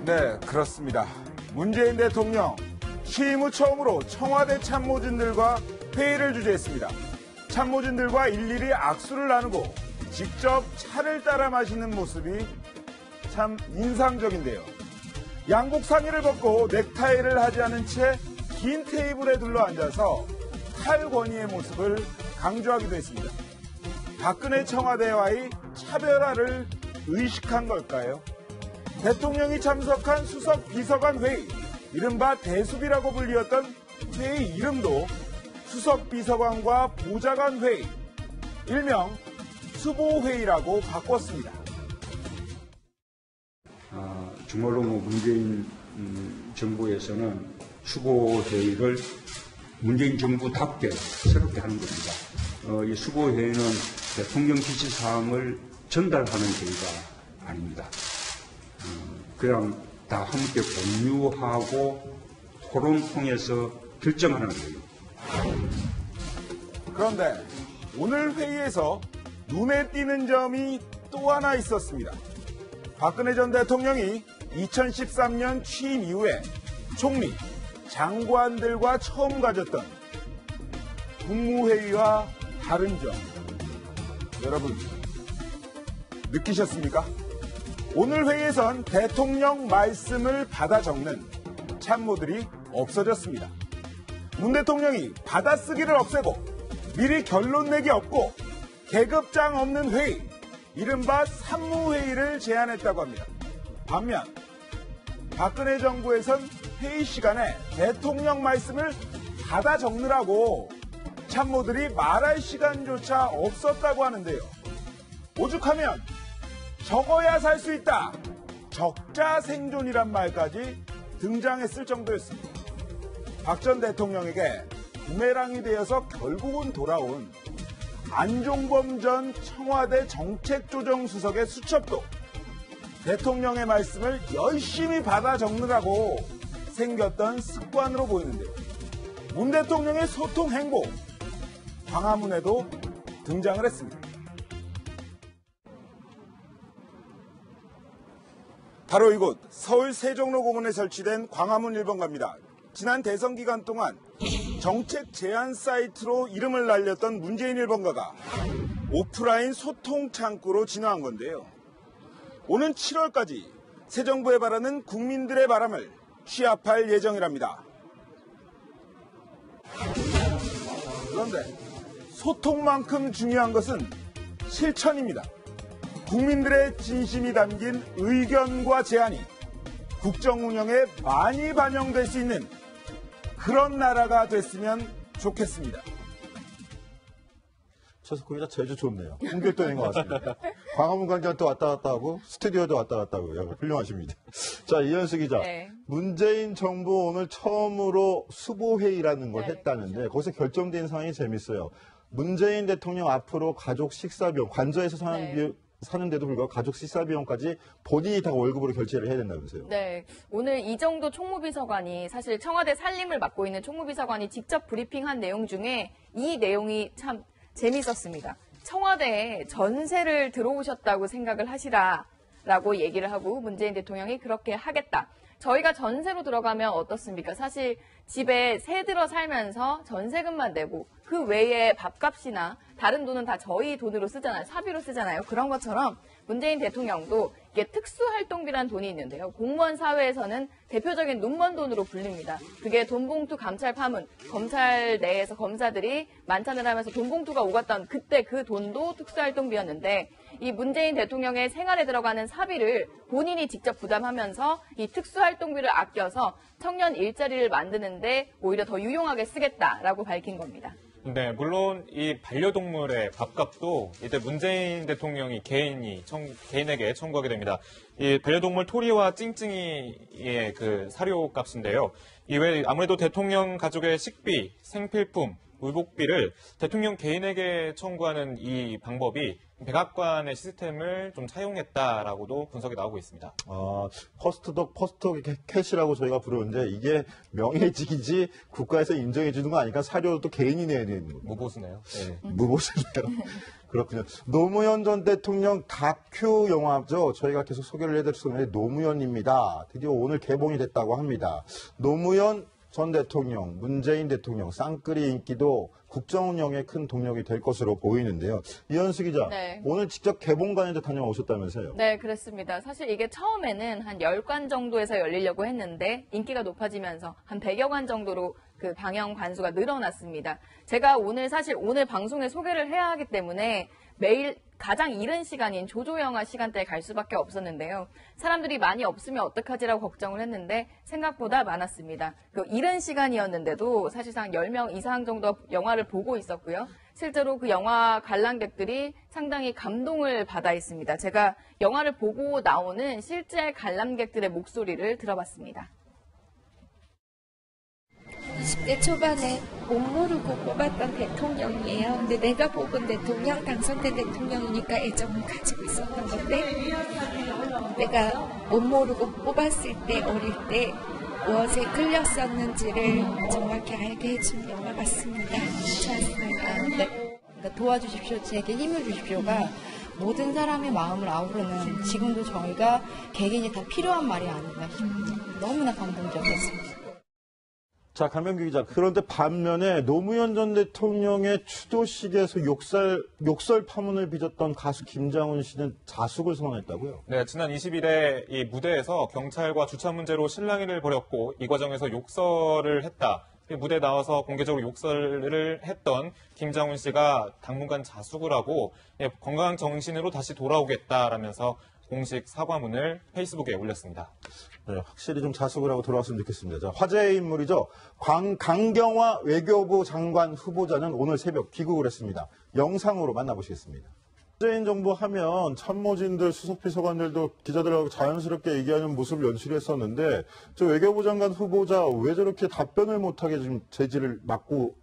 네, 그렇습니다. 문재인 대통령 취임 후 처음으로 청와대 참모진들과 회의를 주재했습니다. 참모진들과 일일이 악수를 나누고 직접 차를 따라 마시는 모습이 참 인상적인데요. 양복 상의를 벗고 넥타이를 하지 않은 채 긴 테이블에 둘러 앉아서 탈권위의 모습을 강조하기도 했습니다. 박근혜 청와대와의 차별화를 의식한 걸까요? 대통령이 참석한 수석 비서관 회의, 이른바 대수비라고 불리었던 회의 이름도 수석 비서관과 보좌관 회의, 일명 수보회의라고 바꿨습니다. 정말로 문재인 정부에서는 수보회의를 문재인 정부답게 새롭게 하는 겁니다. 이 수보회의는 대통령 지시사항을 전달하는 회의가 아닙니다. 그냥 다 함께 공유하고 토론 통해서 결정하는 회의. 그런데 오늘 회의에서 눈에 띄는 점이 또 하나 있었습니다. 박근혜 전 대통령이 2013년 취임 이후에 총리, 장관들과 처음 가졌던 국무회의와 다른 점, 여러분 느끼셨습니까? 오늘 회의에선 대통령 말씀을 받아 적는 참모들이 없어졌습니다. 문 대통령이 받아쓰기를 없애고 미리 결론 내기 없고 계급장 없는 회의, 이른바 산무회의를 제안했다고 합니다. 반면 박근혜 정부에선 회의 시간에 대통령 말씀을 받아 적느라고 참모들이 말할 시간조차 없었다고 하는데요. 오죽하면 적어야 살 수 있다, 적자 생존이란 말까지 등장했을 정도였습니다. 박 전 대통령에게 부메랑이 되어서 결국은 돌아온 안종범 전 청와대 정책조정수석의 수첩도 대통령의 말씀을 열심히 받아 적느라고 생겼던 습관으로 보이는데요. 문 대통령의 소통 행보, 광화문에도 등장을 했습니다. 바로 이곳 서울 세종로공원에 설치된 광화문 1번가입니다. 지난 대선 기간 동안 정책 제안 사이트로 이름을 날렸던 문재인 1번가가 오프라인 소통 창구로 진화한 건데요. 오는 7월까지 새 정부에 바라는 국민들의 바람을 취합할 예정이랍니다. 그런데 소통만큼 중요한 것은 실천입니다. 국민들의 진심이 담긴 의견과 제안이 국정 운영에 많이 반영될 수 있는 그런 나라가 됐으면 좋겠습니다. 거기다 제주 좋네요. 홍길동인 것 같습니다. 광화문 광장도 왔다 갔다 하고 스튜디오도 왔다 갔다 하고요. 훌륭하십니다. 자, 이현수 기자. 네. 문재인 정부 오늘 처음으로 수보회의라는 걸 했다는데 거기서 결정된 사항이 재밌어요. 문재인 대통령 앞으로 가족 식사비용, 관저에서 사는데도 불구하고 가족 식사비용까지 본인이 다 월급으로 결제를 해야 된다면서요. 네. 오늘 이정도 총무비서관이 사실 청와대 살림을 맡고 있는 총무비서관이 직접 브리핑한 내용 중에 이 내용이 참 재밌었습니다. 청와대에 전세를 들어오셨다고 생각을 하시라라고 얘기를 하고 문재인 대통령이 그렇게 하겠다. 저희가 전세로 들어가면 어떻습니까? 사실 집에 새 들어 살면서 전세금만 내고 그 외에 밥값이나 다른 돈은 다 저희 돈으로 쓰잖아요. 사비로 쓰잖아요. 그런 것처럼 문재인 대통령도 이게 특수활동비란 돈이 있는데요. 공무원 사회에서는 대표적인 눈먼 돈으로 불립니다. 그게 돈봉투 감찰 파문, 검찰 내에서 검사들이 만찬을 하면서 돈봉투가 오갔던 그때 그 돈도 특수활동비였는데 이 문재인 대통령의 생활에 들어가는 사비를 본인이 직접 부담하면서 이 특수활동비를 아껴서 청년 일자리를 만드는데 오히려 더 유용하게 쓰겠다라고 밝힌 겁니다. 네, 물론 이 반려동물의 밥값도 이제 문재인 대통령이 개인에게 청구하게 됩니다. 이 반려동물 토리와 찡찡이의 그 사료값인데요. 이외에 아무래도 대통령 가족의 식비, 생필품, 의복비를 대통령 개인에게 청구하는 이 방법이 백악관의 시스템을 좀 차용했다라고도 분석이 나오고 있습니다. 퍼스트독, 퍼스트 캐시라고 저희가 부르는데 이게 명예직이지 국가에서 인정해 주는 거 아니까 사료도 개인이 내야 되는 거예요. 무보수네요. 네. 무보수네요. 그렇군요. 노무현 전 대통령 다큐 영화죠. 저희가 계속 소개를 해드렸었는데 노무현입니다. 드디어 오늘 개봉이 됐다고 합니다. 노무현 전 대통령, 문재인 대통령 쌍끌이 인기도 국정 운영에 큰 동력이 될 것으로 보이는데요. 이현수 기자, 네. 오늘 직접 개봉관에도 다녀오셨다면서요? 네, 그렇습니다. 사실 이게 처음에는 한 10관 정도에서 열리려고 했는데 인기가 높아지면서 한 100여 관 정도로 그 방영 관수가 늘어났습니다. 제가 사실 오늘 방송에 소개를 해야 하기 때문에 매일 가장 이른 시간인 조조영화 시간대에 갈 수밖에 없었는데요. 사람들이 많이 없으면 어떡하지라고 걱정을 했는데 생각보다 많았습니다. 그 이른 시간이었는데도 사실상 10명 이상 정도 영화를 보고 있었고요. 실제로 그 영화 관람객들이 상당히 감동을 받아 있습니다. 제가 영화를 보고 나오는 실제 관람객들의 목소리를 들어봤습니다. 20대 초반에 못 모르고 뽑았던 대통령이에요. 근데 내가 뽑은 대통령, 당선된 대통령이니까 애정을 가지고 있었던 건데 내가 못 모르고 뽑았을 때, 어릴 때 무엇에 끌렸었는지를 정확히 알게 해준 영화 같습니다. 좋았습니다. 네. 그러니까 도와주십시오, 제게 힘을 주십시오가 모든 사람의 마음을 아우르는 지금도 저희가 개개인이 다 필요한 말이 아닌가 싶습니다. 너무나 감동적이었습니다. 자, 강명규 기자. 그런데 반면에 노무현 전 대통령의 추도식에서 욕설 파문을 빚었던 가수 김장훈 씨는 자숙을 선언했다고요? 네, 지난 20일에 이 무대에서 경찰과 주차 문제로 실랑이를 벌였고 이 과정에서 욕설을 했다. 무대에 나와서 공개적으로 욕설을 했던 김장훈 씨가 당분간 자숙을 하고 건강한 정신으로 다시 돌아오겠다라면서 공식 사과문을 페이스북에 올렸습니다. 네, 확실히 좀 자숙을 하고 돌아왔으면 좋겠습니다. 자, 화제의 인물이죠. 강경화 외교부 장관 후보자는 오늘 새벽 귀국을 했습니다. 영상으로 만나보시겠습니다. 문재인 정부 하면 참모진들, 수석비서관들도 기자들하고 자연스럽게 얘기하는 모습을 연출했었는데 저 외교부 장관 후보자 왜 저렇게 답변을 못하게 지금 제지를 막고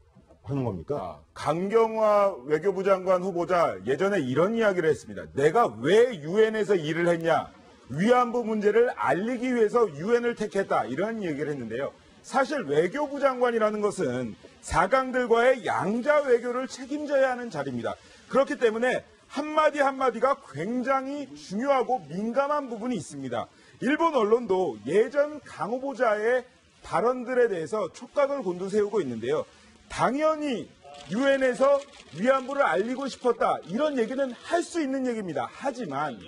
하는 겁니까? 강경화 외교부 장관 후보자 예전에 이런 이야기를 했습니다. 내가 왜 유엔에서 일을 했냐? 위안부 문제를 알리기 위해서 유엔을 택했다. 이런 얘기를 했는데요. 사실 외교부 장관이라는 것은 사강들과의 양자 외교를 책임져야 하는 자리입니다. 그렇기 때문에 한마디 한마디가 굉장히 중요하고 민감한 부분이 있습니다. 일본 언론도 예전 강 후보자의 발언들에 대해서 촉각을 곤두세우고 있는데요. 당연히 유엔에서 위안부를 알리고 싶었다. 이런 얘기는 할 수 있는 얘기입니다. 하지만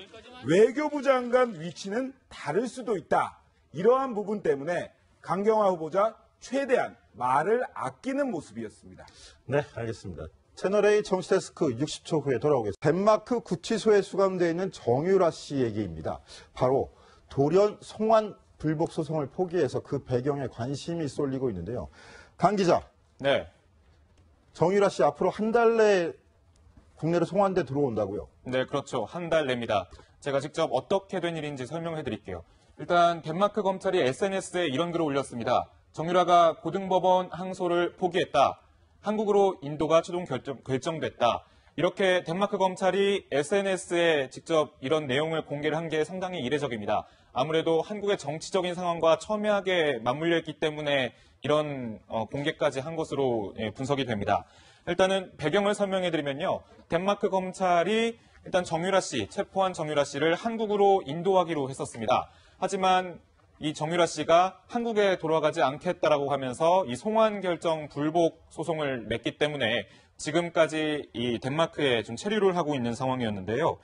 외교부 장관 위치는 다를 수도 있다. 이러한 부분 때문에 강경화 후보자 최대한 말을 아끼는 모습이었습니다. 네, 알겠습니다. 채널A 정치데스크 60초 후에 돌아오겠습니다. 덴마크 구치소에 수감되어 있는 정유라 씨 얘기입니다. 바로 돌연 송환 불복 소송을 포기해서 그 배경에 관심이 쏠리고 있는데요. 강 기자. 네. 정유라 씨 앞으로 한 달 내에 국내로 송환돼 들어온다고요? 네, 그렇죠. 한 달 내입니다. 제가 직접 어떻게 된 일인지 설명해 드릴게요. 일단 덴마크 검찰이 SNS에 이런 글을 올렸습니다. 정유라가 고등법원 항소를 포기했다. 한국으로 인도가 최종 결정됐다. 이렇게 덴마크 검찰이 SNS에 직접 이런 내용을 공개를 한 게 상당히 이례적입니다. 아무래도 한국의 정치적인 상황과 첨예하게 맞물려 있기 때문에 이런 공개까지 한 것으로 분석이 됩니다. 일단은 배경을 설명해드리면요. 덴마크 검찰이 일단 정유라 씨, 체포한 정유라 씨를 한국으로 인도하기로 했었습니다. 하지만 이 정유라 씨가 한국에 돌아가지 않겠다라고 하면서 이 송환 결정 불복 소송을 냈기 때문에 지금까지 이 덴마크에 좀 체류를 하고 있는 상황이었는데요.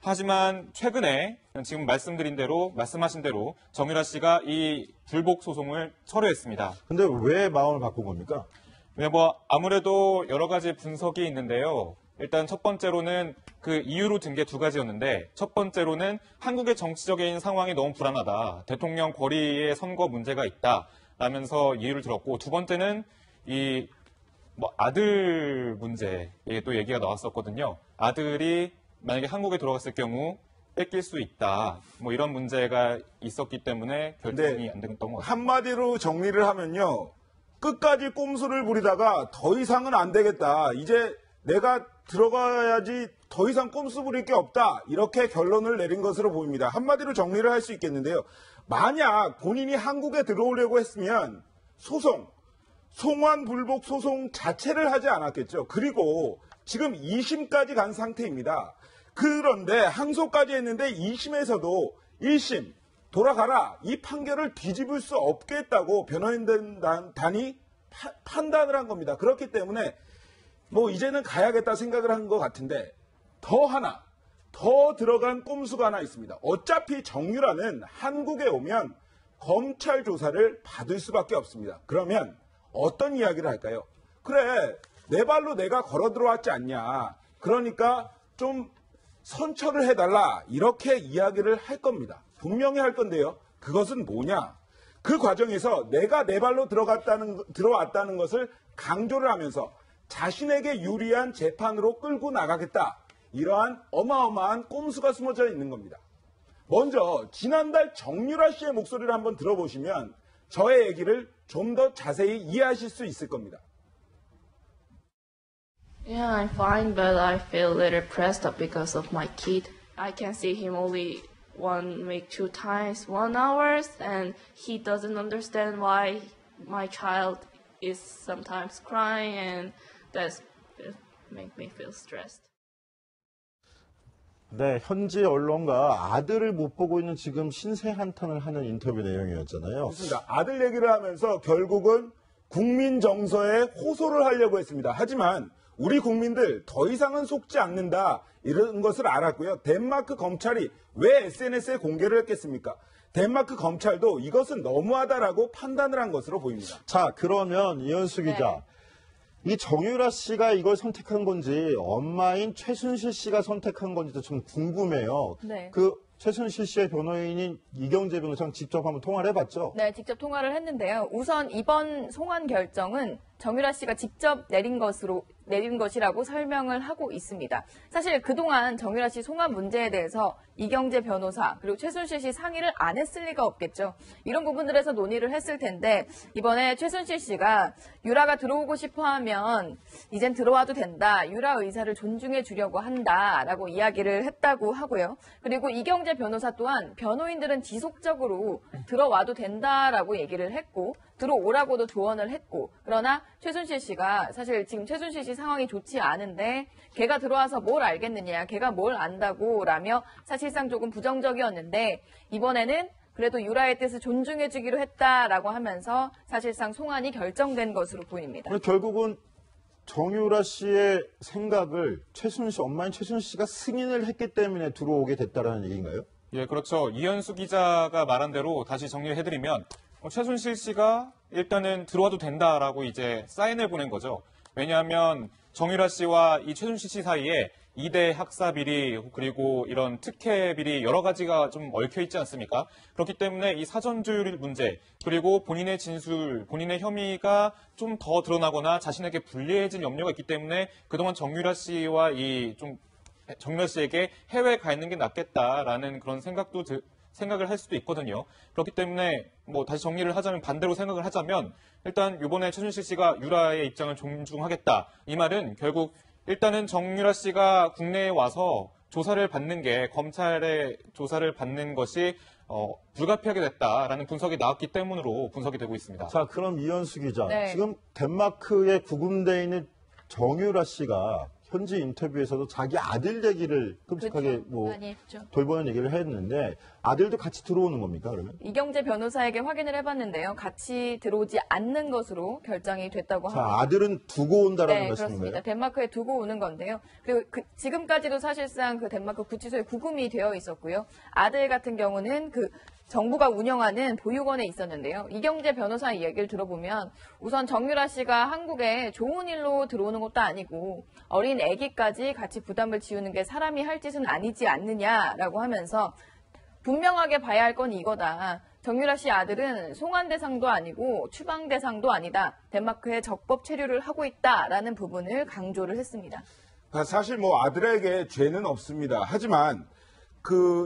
하지만 최근에 지금 말씀하신 대로 정유라 씨가 이 불복 소송을 철회했습니다. 근데 왜 마음을 바꾼 겁니까? 아무래도 여러 가지 분석이 있는데요. 일단 첫 번째로는 그 이유로 든 게 두 가지였는데 첫 번째로는 한국의 정치적인 상황이 너무 불안하다. 대통령 권위의 선거 문제가 있다. 라면서 이유를 들었고 두 번째는 이 아들 문제에 또 얘기가 나왔었거든요. 아들이 만약에 한국에 돌아갔을 경우 뺏길 수 있다. 이런 문제가 있었기 때문에 결정이 안 됐던 것 같습니다. 한마디로 정리를 하면요. 끝까지 꼼수를 부리다가 더 이상은 안 되겠다. 이제 내가 들어가야지 더 이상 꼼수 부릴 게 없다. 이렇게 결론을 내린 것으로 보입니다. 한마디로 정리를 할 수 있겠는데요. 만약 본인이 한국에 들어오려고 했으면 송환 불복 소송 자체를 하지 않았겠죠. 그리고 지금 2심까지 간 상태입니다. 그런데 항소까지 했는데 2심에서도 1심 돌아가라 이 판결을 뒤집을 수 없겠다고 변호인단이 판단을 한 겁니다. 그렇기 때문에 뭐 이제는 가야겠다 생각을 한 것 같은데 더 들어간 꼼수가 하나 있습니다. 어차피 정유라는 한국에 오면 검찰 조사를 받을 수밖에 없습니다. 그러면 어떤 이야기를 할까요? 그래, 내 발로 내가 걸어 들어왔지 않냐. 그러니까 좀 선처를 해달라. 이렇게 이야기를 할 겁니다. 분명히 할 건데요. 그것은 뭐냐? 그 과정에서 내가 내 발로 들어왔다는 것을 강조를 하면서 자신에게 유리한 재판으로 끌고 나가겠다. 이러한 어마어마한 꼼수가 숨어져 있는 겁니다. 먼저 지난달 정유라 씨의 목소리를 한번 들어보시면 저의 얘기를 좀 더 자세히 이해하실 수 있을 겁니다. Yeah, I'm fine, but I feel a little pressed up because of my kid. I can see him only 1 week, 2 times, 1 hour, and he doesn't understand why my child is sometimes crying, and that makes me feel stressed. 네, 현지 언론과 아들을 못 보고 있는 지금 신세 한탄을 하는 인터뷰 내용이었잖아요. 그렇습니다. 아들 얘기를 하면서 결국은 국민 정서에 호소를 하려고 했습니다. 하지만 우리 국민들 더 이상은 속지 않는다 이런 것을 알았고요. 덴마크 검찰이 왜 SNS에 공개를 했겠습니까? 덴마크 검찰도 이것은 너무하다라고 판단을 한 것으로 보입니다. 자, 그러면 이현수 기자. 이 정유라 씨가 이걸 선택한 건지 엄마인 최순실 씨가 선택한 건지도 좀 궁금해요. 네. 그 최순실 씨의 변호인인 이경재 변호사랑 직접 한번 통화를 해봤죠? 네, 직접 통화를 했는데요. 우선 이번 송환 결정은 정유라 씨가 직접 내린 것이라고 설명을 하고 있습니다. 사실 그동안 정유라 씨 송환 문제에 대해서 이경재 변호사 그리고 최순실 씨 상의를 안 했을 리가 없겠죠. 이런 부분들에서 논의를 했을 텐데 이번에 최순실 씨가 유라가 들어오고 싶어 하면 이젠 들어와도 된다. 유라 의사를 존중해 주려고 한다라고 이야기를 했다고 하고요. 그리고 이경재 변호사 또한 변호인들은 지속적으로 들어와도 된다라고 얘기를 했고 들어오라고도 조언을 했고 그러나 최순실 씨가 사실 지금 최순실 씨 상황이 좋지 않은데 걔가 들어와서 뭘 알겠느냐, 걔가 뭘 안다고 라며 사실상 조금 부정적이었는데 이번에는 그래도 유라의 뜻을 존중해주기로 했다라고 하면서 사실상 송환이 결정된 것으로 보입니다. 결국은 정유라 씨의 생각을 엄마인 최순실 씨가 승인을 했기 때문에 들어오게 됐다라는 얘기인가요? 예, 그렇죠. 이현수 기자가 말한 대로 다시 정리해드리면 최순실 씨가 일단은 들어와도 된다라고 이제 사인을 보낸 거죠. 왜냐하면 정유라 씨와 이 최순실 씨 사이에 2대 학사 비리 그리고 이런 특혜 비리 여러 가지가 좀 얽혀 있지 않습니까? 그렇기 때문에 이 사전 조율 문제 그리고 본인의 진술, 본인의 혐의가 좀 더 드러나거나 자신에게 불리해진 염려가 있기 때문에 그동안 정유라 씨와 정유라 씨에게 해외에 가 있는 게 낫겠다라는 그런 생각을 할 수도 있거든요. 그렇기 때문에 다시 정리를 하자면 반대로 생각을 하자면 일단 이번에 최순실 씨가 유라의 입장을 존중하겠다. 이 말은 결국 일단은 정유라 씨가 국내에 와서 조사를 받는 게 검찰의 조사를 받는 것이 불가피하게 됐다라는 분석이 나왔기 때문으로 분석이 되고 있습니다. 자, 그럼 이현수 기자. 네. 지금 덴마크에 구금되어 있는 정유라 씨가 현지 인터뷰에서도 자기 아들 얘기를 끔찍하게 많이 했죠. 돌보는 얘기를 했는데 아들도 같이 들어오는 겁니까, 그러면? 이경재 변호사에게 확인을 해봤는데요. 같이 들어오지 않는 것으로 결정이 됐다고 자, 합니다. 아들은 두고 온다라는 네, 말씀인가요? 그렇습니다. 덴마크에 두고 오는 건데요. 그리고 지금까지도 사실상 그 덴마크 구치소에 구금이 되어 있었고요. 아들 같은 경우는 정부가 운영하는 보육원에 있었는데요. 이경재 변호사의 얘기를 들어보면 우선 정유라 씨가 한국에 좋은 일로 들어오는 것도 아니고 어린 아기까지 같이 부담을 지우는 게 사람이 할 짓은 아니지 않느냐라고 하면서 분명하게 봐야 할 건 이거다. 정유라 씨 아들은 송환 대상도 아니고 추방 대상도 아니다. 덴마크에 적법 체류를 하고 있다라는 부분을 강조를 했습니다. 사실 아들에게 죄는 없습니다. 하지만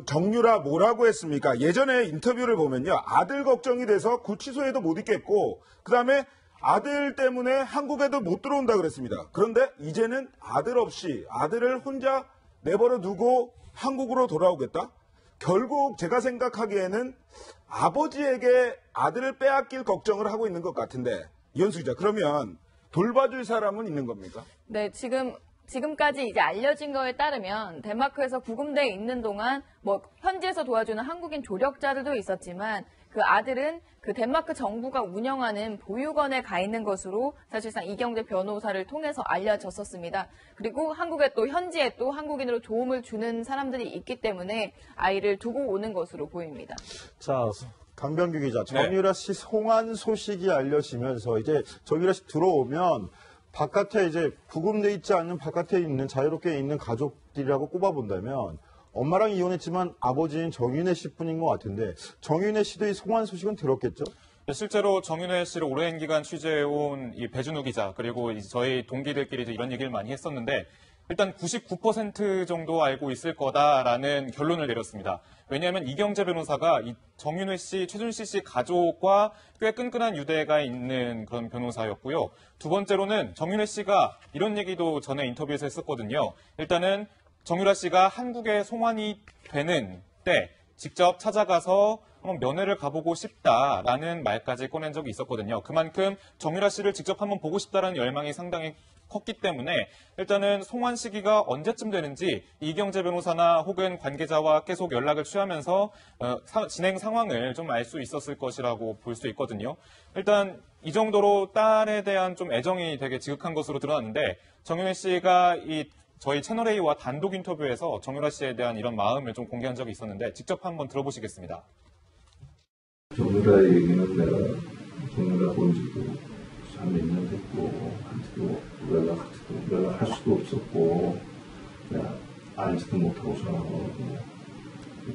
정유라 뭐라고 했습니까? 예전에 인터뷰를 보면요. 아들 걱정이 돼서 구치소에도 못 있겠고 그다음에 아들 때문에 한국에도 못 들어온다 그랬습니다. 그런데 이제는 아들 없이 아들을 혼자 내버려 두고 한국으로 돌아오겠다? 결국 제가 생각하기에는 아버지에게 아들을 빼앗길 걱정을 하고 있는 것 같은데 이현수 기자, 그러면 돌봐줄 사람은 있는 겁니까? 네, 지금 지금까지 이제 알려진 거에 따르면 덴마크에서 구금되어 있는 동안 뭐 현지에서 도와주는 한국인 조력자들도 있었지만 그 아들은 그 덴마크 정부가 운영하는 보육원에 가 있는 것으로 사실상 이경재 변호사를 통해서 알려졌었습니다. 그리고 한국에 또 현지에 또 한국인으로 도움을 주는 사람들이 있기 때문에 아이를 두고 오는 것으로 보입니다. 자, 강병규 기자, 정유라 씨 송환 소식이 알려지면서 이제 정유라 씨 들어오면 바깥에 이제 구금돼 있지 않는 바깥에 있는 자유롭게 있는 가족들이라고 꼽아본다면 엄마랑 이혼했지만 아버지인 정윤혜 씨뿐인 것 같은데 정윤혜 씨도 이 송환 소식은 들었겠죠? 실제로 정윤혜 씨를 오랜 기간 취재해온 이 배준우 기자 그리고 이제 저희 동기들끼리도 이런 얘기를 많이 했었는데 일단 99% 정도 알고 있을 거다라는 결론을 내렸습니다. 왜냐하면 이경재 변호사가 이 정윤회 씨, 최순실 씨 가족과 꽤 끈끈한 유대가 있는 그런 변호사였고요. 두 번째로는 정윤회 씨가 이런 얘기도 전에 인터뷰에서 했었거든요. 일단은 정유라 씨가 한국에 송환이 되는 때 직접 찾아가서 한번 면회를 가보고 싶다라는 말까지 꺼낸 적이 있었거든요. 그만큼 정유라 씨를 직접 한번 보고 싶다라는 열망이 상당히 컸기 때문에 일단은 송환 시기가 언제쯤 되는지 이경재 변호사나 혹은 관계자와 계속 연락을 취하면서 진행 상황을 좀 알 수 있었을 것이라고 볼 수 있거든요. 일단 이 정도로 딸에 대한 좀 애정이 되게 지극한 것으로 드러났는데 정윤혜 씨가 이 저희 채널A와 단독 인터뷰에서 정유라 씨에 대한 이런 마음을 좀 공개한 적이 있었는데 직접 한번 들어보시겠습니다. 정유라 얘기는 내가 정유라 본 지도 한 몇 년 됐고 한테도 연락할 수도 없었고 내가 알지도 못하고 전화하고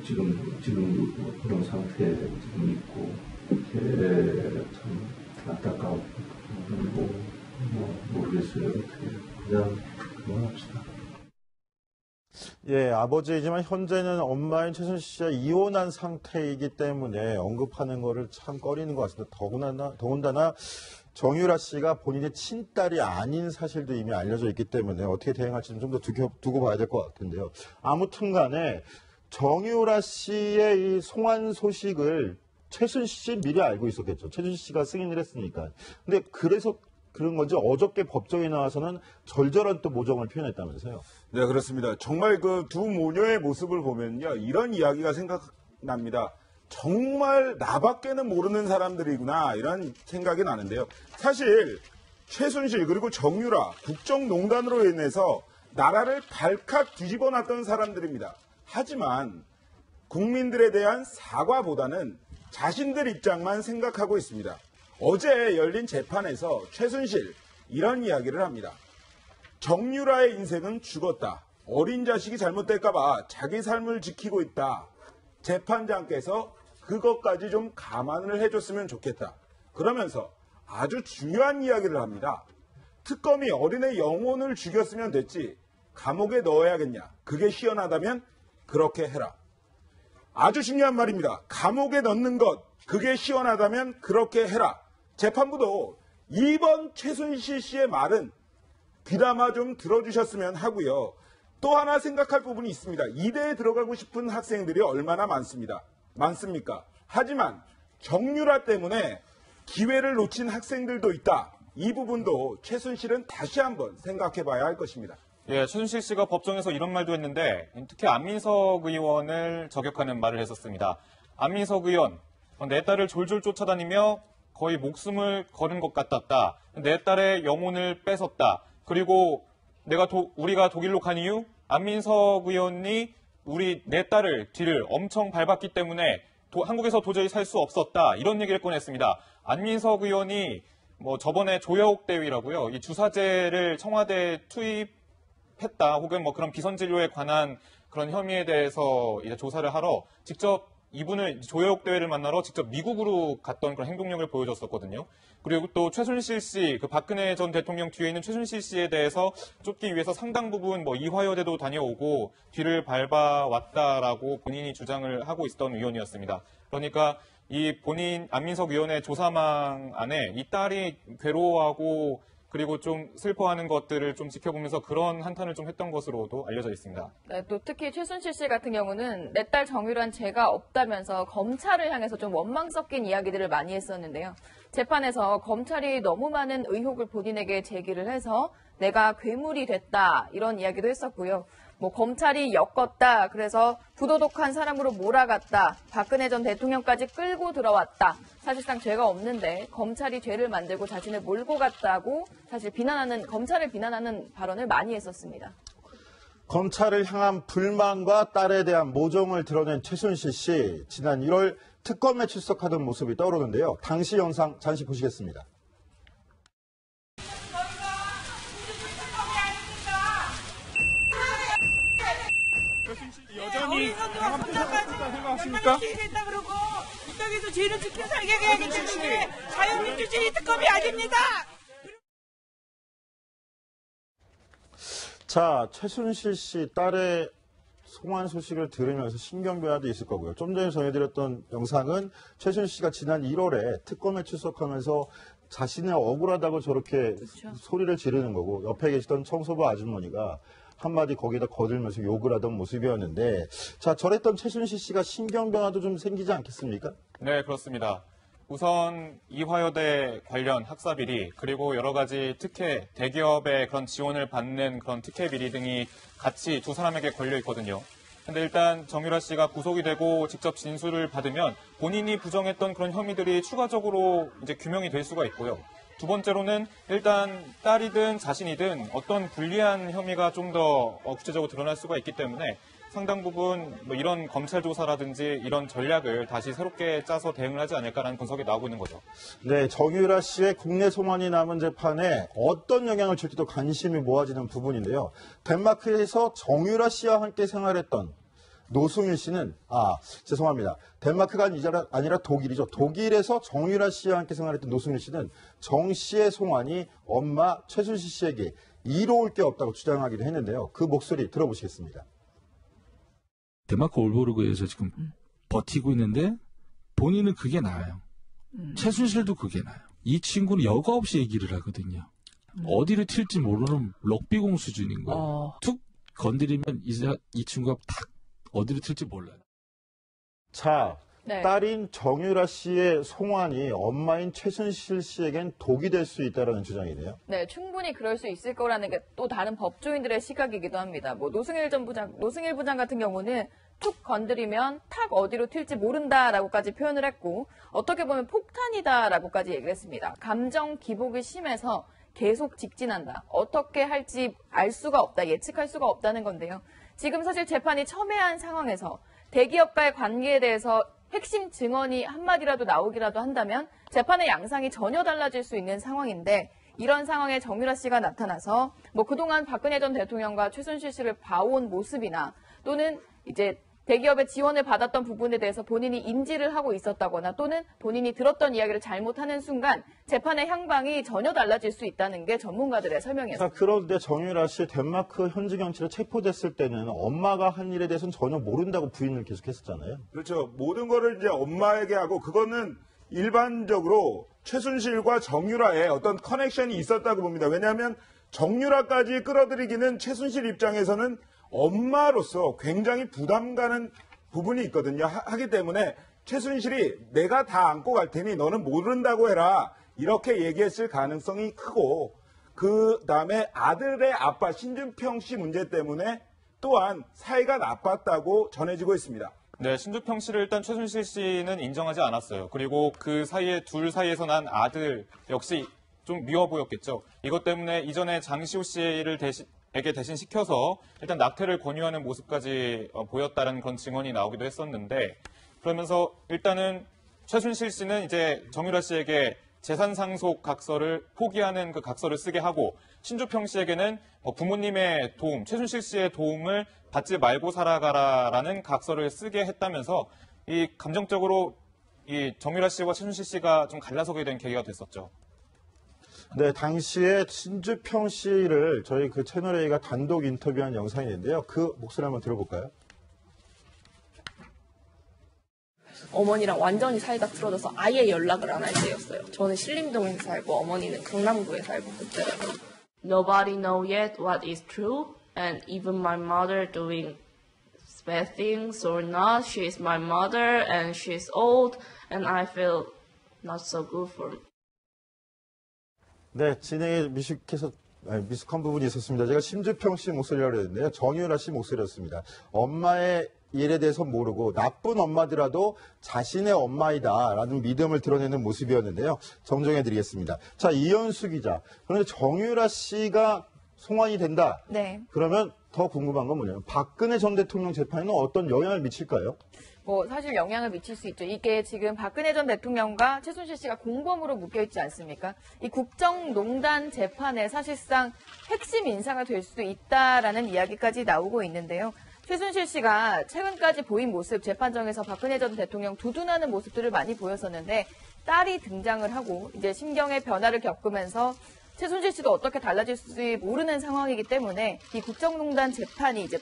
지금도 그런 상태에 지금 있고 참 안타까워. 모르겠어요. 어떻게 그냥 그만합시다. 예, 아버지이지만 현재는 엄마인 최순실 씨와 이혼한 상태이기 때문에 언급하는 거를 참 꺼리는 것 같습니다. 더군다나 정유라 씨가 본인의 친딸이 아닌 사실도 이미 알려져 있기 때문에 어떻게 대응할지 좀 더 두고 봐야 될 것 같은데요. 아무튼 간에 정유라 씨의 이 송환 소식을 최순실 씨 미리 알고 있었겠죠. 최순실 씨가 승인을 했으니까. 근데 그래서 그런 건지 어저께 법정에 나와서는 절절한 또 모정을 표현했다면서요. 네, 그렇습니다. 정말 그 두 모녀의 모습을 보면요. 이런 이야기가 생각납니다. 정말 나밖에는 모르는 사람들이구나 이런 생각이 나는데요. 사실 최순실 그리고 정유라 국정농단으로 인해서 나라를 발칵 뒤집어 놨던 사람들입니다. 하지만 국민들에 대한 사과보다는 자신들 입장만 생각하고 있습니다. 어제 열린 재판에서 최순실 이런 이야기를 합니다. 정유라의 인생은 죽었다. 어린 자식이 잘못될까봐 자기 삶을 지키고 있다. 재판장께서 그것까지 좀 감안을 해줬으면 좋겠다. 그러면서 아주 중요한 이야기를 합니다. 특검이 어린애 영혼을 죽였으면 됐지 감옥에 넣어야겠냐. 그게 시원하다면 그렇게 해라. 아주 중요한 말입니다. 감옥에 넣는 것 그게 시원하다면 그렇게 해라. 재판부도 이번 최순실 씨의 말은 귀담아 좀 들어주셨으면 하고요. 또 하나 생각할 부분이 있습니다. 이대에 들어가고 싶은 학생들이 얼마나 많습니까? 하지만 정유라 때문에 기회를 놓친 학생들도 있다. 이 부분도 최순실은 다시 한번 생각해 봐야 할 것입니다. 예, 최순실 씨가 법정에서 이런 말도 했는데 특히 안민석 의원을 저격하는 말을 했었습니다. 안민석 의원, 내 딸을 졸졸 쫓아다니며 거의 목숨을 걸은 것 같았다. 내 딸의 영혼을 뺏었다. 그리고 우리가 독일로 간 이유 안민석 의원이 내 딸을 뒤를 엄청 밟았기 때문에 한국에서 도저히 살 수 없었다. 이런 얘기를 꺼냈습니다. 안민석 의원이 저번에 조여옥 대위라고요. 이 주사제를 청와대에 투입했다. 혹은 그런 비선진료에 관한 그런 혐의에 대해서 이제 조사를 하러 직접 이분을 조여옥 대회를 만나러 직접 미국으로 갔던 그런 행동력을 보여줬었거든요. 그리고 또 최순실 씨, 그 박근혜 전 대통령 뒤에 있는 최순실 씨에 대해서 쫓기 위해서 상당 부분 이화여대도 다녀오고 뒤를 밟아왔다라고 본인이 주장을 하고 있었던 의원이었습니다. 그러니까 안민석 의원의 조사망 안에 이 딸이 괴로워하고 그리고 좀 슬퍼하는 것들을 좀 지켜보면서 그런 한탄을 좀 했던 것으로도 알려져 있습니다. 네, 또 특히 최순실 씨 같은 경우는 내 딸 정유란 죄가 없다면서 검찰을 향해서 좀 원망 섞인 이야기들을 많이 했었는데요. 재판에서 검찰이 너무 많은 의혹을 본인에게 제기를 해서 내가 괴물이 됐다 이런 이야기도 했었고요. 뭐 검찰이 엮었다, 그래서 부도덕한 사람으로 몰아갔다, 박근혜 전 대통령까지 끌고 들어왔다. 사실상 죄가 없는데 검찰이 죄를 만들고 자신을 몰고 갔다고 사실 검찰을 비난하는 발언을 많이 했었습니다. 검찰을 향한 불만과 딸에 대한 모종을 드러낸 최순실 씨, 지난 1월 특검에 출석하던 모습이 떠오르는데요. 당시 영상 잠시 보시겠습니다. 여전히 강한 표정을 생각하십니까? 죄다 그러고 이 땅에서 죄를 지켜 살게 해야기 때문에 자유민주주의 특검이 아닙니다. 자, 최순실 씨 딸의 송환 소식을 들으면서 신경변화도 있을 거고요. 좀 전에 전해드렸던 영상은 최순실 씨가 지난 1월에 특검에 출석하면서 자신이 억울하다고 저렇게 소리를 지르는 거고, 옆에 계시던 청소부 아주머니가 한마디 거기다 거들면서 욕을 하던 모습이었는데, 자, 저랬던 최순실 씨가 신경변화도 좀 생기지 않겠습니까? 네, 그렇습니다. 우선 이화여대 관련 학사 비리, 그리고 여러 가지 특혜, 대기업의 그런 지원을 받는 그런 특혜 비리 등이 같이 두 사람에게 걸려 있거든요. 근데 일단 정유라 씨가 구속이 되고 직접 진술을 받으면 본인이 부정했던 그런 혐의들이 추가적으로 이제 규명이 될 수가 있고요. 두 번째로는 일단 딸이든 자신이든 어떤 불리한 혐의가 좀 더 구체적으로 드러날 수가 있기 때문에 상당 부분 뭐 이런 검찰 조사라든지 이런 전략을 다시 새롭게 짜서 대응을 하지 않을까라는 분석이 나오고 있는 거죠. 네, 정유라 씨의 국내 소환이 남은 재판에 어떤 영향을 줄지도 관심이 모아지는 부분인데요. 덴마크에서 정유라 씨와 함께 생활했던 노승일 씨는, 죄송합니다. 덴마크가 아니라 독일이죠. 독일에서 정유라 씨와 함께 생활했던 노승일 씨는 정 씨의 송환이 엄마 최순실 씨에게 이로울 게 없다고 주장하기도 했는데요. 그 목소리 들어보시겠습니다. 덴마크 올보르그에서 지금 버티고 있는데 본인은 그게 나아요. 최순실도 그게 나아요. 이 친구는 여과 없이 얘기를 하거든요. 어디를 튈지 모르는 럭비공 수준인 거예요. 툭 건드리면 이 친구가 탁 어디로 튈지 몰라요. 자, 네. 딸인 정유라 씨의 송환이 엄마인 최순실 씨에겐 독이 될 수 있다는 주장이네요. 네, 충분히 그럴 수 있을 거라는 게 또 다른 법조인들의 시각이기도 합니다. 뭐 노승일 부장 같은 경우는 툭 건드리면 탁 어디로 튈지 모른다라고까지 표현을 했고, 어떻게 보면 폭탄이다라고까지 얘기를 했습니다. 감정 기복이 심해서 계속 직진한다. 어떻게 할지 알 수가 없다. 예측할 수가 없다는 건데요. 지금 사실 재판이 첨예한 상황에서 대기업과의 관계에 대해서 핵심 증언이 한마디라도 나오기라도 한다면 재판의 양상이 전혀 달라질 수 있는 상황인데, 이런 상황에 정유라 씨가 나타나서 뭐 그동안 박근혜 전 대통령과 최순실 씨를 봐온 모습이나 또는 이제 대기업의 지원을 받았던 부분에 대해서 본인이 인지를 하고 있었다거나 또는 본인이 들었던 이야기를 잘못하는 순간 재판의 향방이 전혀 달라질 수 있다는 게 전문가들의 설명이었습니다. 그런데 정유라 씨 덴마크 현지 경찰에 체포됐을 때는 엄마가 한 일에 대해서는 전혀 모른다고 부인을 계속했었잖아요. 그렇죠. 모든 거를 이제 엄마에게 하고, 그거는 일반적으로 최순실과 정유라의 어떤 커넥션이 있었다고 봅니다. 왜냐하면 정유라까지 끌어들이기는 최순실 입장에서는 엄마로서 굉장히 부담 가는 부분이 있거든요. 하기 때문에 최순실이 내가 다 안고 갈 테니 너는 모른다고 해라, 이렇게 얘기했을 가능성이 크고, 그 다음에 아들의 아빠 신준평 씨 문제 때문에 또한 사이가 나빴다고 전해지고 있습니다. 네, 신주평 씨를 일단 최순실 씨는 인정하지 않았어요. 그리고 그 사이에 둘 사이에서 난 아들 역시 좀 미워 보였겠죠. 이것 때문에 이전에 장시호 씨를 대신 시켜서 일단 낙태를 권유하는 모습까지 보였다는 그런 증언이 나오기도 했었는데, 그러면서 일단은 최순실 씨는 이제 정유라 씨에게 재산 상속 각서를 포기하는 그 각서를 쓰게 하고, 신주평 씨에게는 부모님의 도움, 최순실 씨의 도움을 받지 말고 살아가라라는 각서를 쓰게 했다면서 이 감정적으로 이 정유라 씨와 최순실 씨가 좀 갈라서게 된 계기가 됐었죠. 네, 당시에 신주평 씨를 저희 그 채널A가 단독 인터뷰한 영상이 있는데요. 그 목소리 한번 들어볼까요? 어머니랑 완전히 사이가 틀어져서 아예 연락을 안 할 때였어요. 저는 신림동에 살고 어머니는 강남구에 살고 그때라서. Nobody know yet what is true, and even my mother doing bad things or not. She is my mother, and she's old, and I feel not so good for me. 네, 진행에 미숙한 부분이 있었습니다. 제가 심주평 씨 목소리라고 그랬는데요. 정유라 씨 목소리였습니다. 엄마의 일에 대해서 모르고 나쁜 엄마더라도 자신의 엄마이다라는 믿음을 드러내는 모습이었는데요. 정정해드리겠습니다. 자, 이현수 기자. 그런데 정유라 씨가 송환이 된다. 네. 그러면 더 궁금한 건 뭐냐면 박근혜 전 대통령 재판에는 어떤 영향을 미칠까요? 사실 영향을 미칠 수 있죠. 이게 지금 박근혜 전 대통령과 최순실 씨가 공범으로 묶여있지 않습니까? 이 국정농단 재판에 사실상 핵심 인사가 될 수도 있다라는 이야기까지 나오고 있는데요. 최순실 씨가 최근까지 보인 모습, 재판정에서 박근혜 전 대통령 두둔하는 모습들을 많이 보였었는데 딸이 등장을 하고 이제 심경의 변화를 겪으면서 최순실 씨도 어떻게 달라질지 모르는 상황이기 때문에 이 국정농단 재판이 이제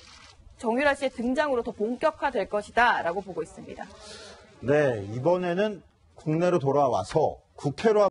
정유라 씨의 등장으로 더 본격화될 것이다라고 보고 있습니다. 네, 이번에는 국내로 돌아와서 국회로